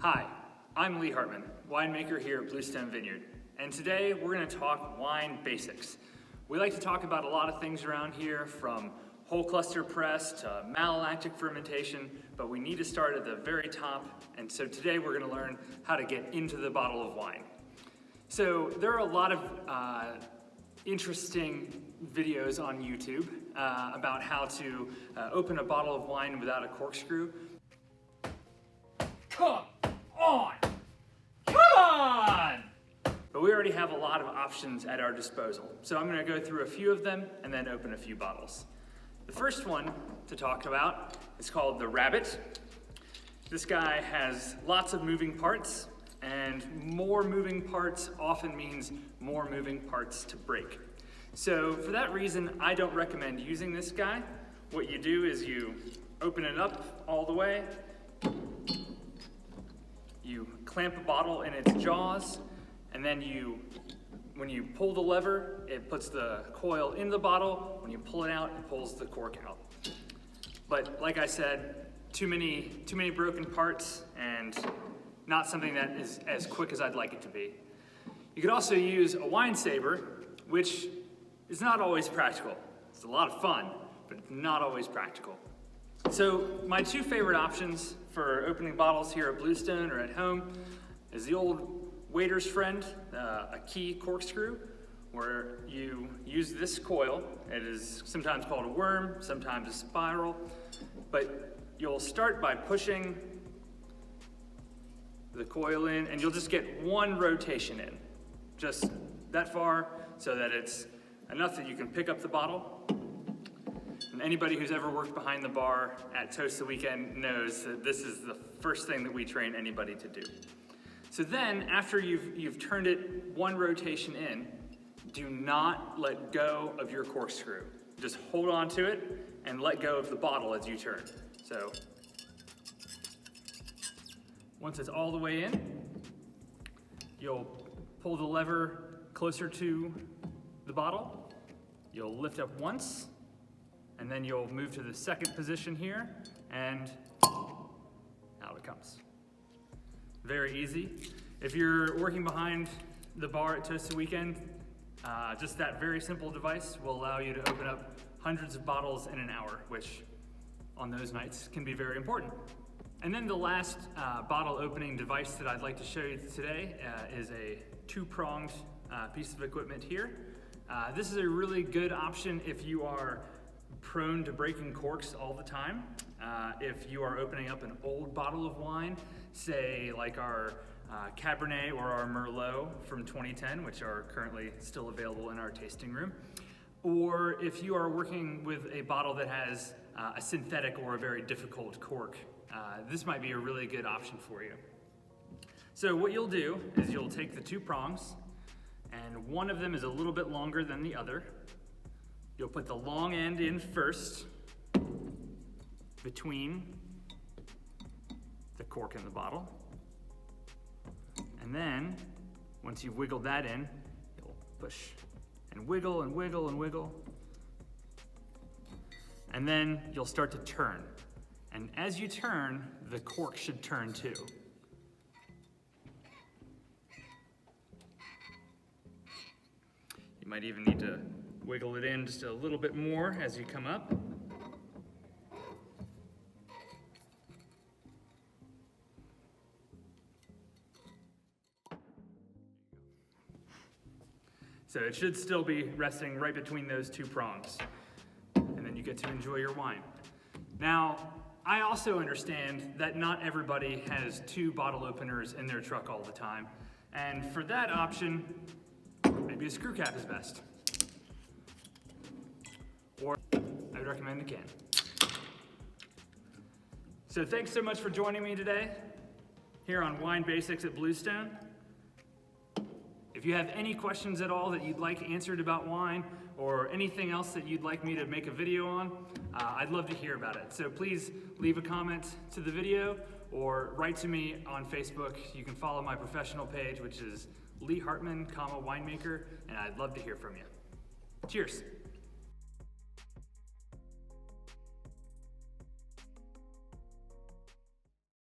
Hi, I'm Lee Hartman, winemaker here at Bluestone Vineyard, and today we're going to talk wine basics. We like to talk about a lot of things around here, from whole cluster press to malolactic fermentation, but we need to start at the very top, and so today we're going to learn how to get into the bottle of wine. So there are a lot of interesting videos on YouTube about how to open a bottle of wine without a corkscrew. Come on! Come on! But we already have a lot of options at our disposal. So I'm going to go through a few of them and then open a few bottles. The first one to talk about is called the Rabbit. This guy has lots of moving parts, and more moving parts often means more moving parts to break. So for that reason, I don't recommend using this guy. What you do is you open it up all the way, you clamp a bottle in its jaws, and then when you pull the lever, it puts the coil in the bottle. When you pull it out, it pulls the cork out. But like I said, too many broken parts and not something that is as quick as I'd like it to be. You could also use a wine saver, which is not always practical. It's a lot of fun, but it's not always practical. So my two favorite options for opening bottles here at Bluestone or at home is the old waiter's friend, a key corkscrew, where you use this coil. It is sometimes called a worm, sometimes a spiral, but you'll start by pushing the coil in, and you'll just get one rotation in, just that far, so that it's enough that you can pick up the bottle. And anybody who's ever worked behind the bar at Toast the Weekend knows that this is the first thing that we train anybody to do. So then, after you've turned it one rotation in, do not let go of your corkscrew. Just hold on to it and let go of the bottle as you turn. So once it's all the way in, you'll pull the lever closer to the bottle. You'll lift up once, and then you'll move to the second position here, and out it comes. Very easy. If you're working behind the bar at Toast the Weekend, just that very simple device will allow you to open up hundreds of bottles in an hour, which on those nights can be very important. And then the last bottle opening device that I'd like to show you today is a two-pronged piece of equipment here. This is a really good option if you are prone to breaking corks all the time. If you are opening up an old bottle of wine, say like our Cabernet or our Merlot from 2010, which are currently still available in our tasting room, or if you are working with a bottle that has a synthetic or a very difficult cork, this might be a really good option for you. So what you'll do is you'll take the two prongs, and one of them is a little bit longer than the other. You'll put the long end in first, between the cork and the bottle. And then, once you've wiggled that in, you'll push and wiggle and wiggle and wiggle. And then you'll start to turn. And as you turn, the cork should turn too. You might even need to wiggle it in just a little bit more as you come up. So it should still be resting right between those two prongs, and then you get to enjoy your wine. Now, I also understand that not everybody has two bottle openers in their truck all the time, and for that option, maybe a screw cap is best. Or I would recommend a can. So thanks so much for joining me today here on Wine Basics at Bluestone. If you have any questions at all that you'd like answered about wine, or anything else that you'd like me to make a video on, I'd love to hear about it. So please leave a comment to the video or write to me on Facebook. You can follow my professional page, which is Lee Hartman, Winemaker, and I'd love to hear from you. Cheers.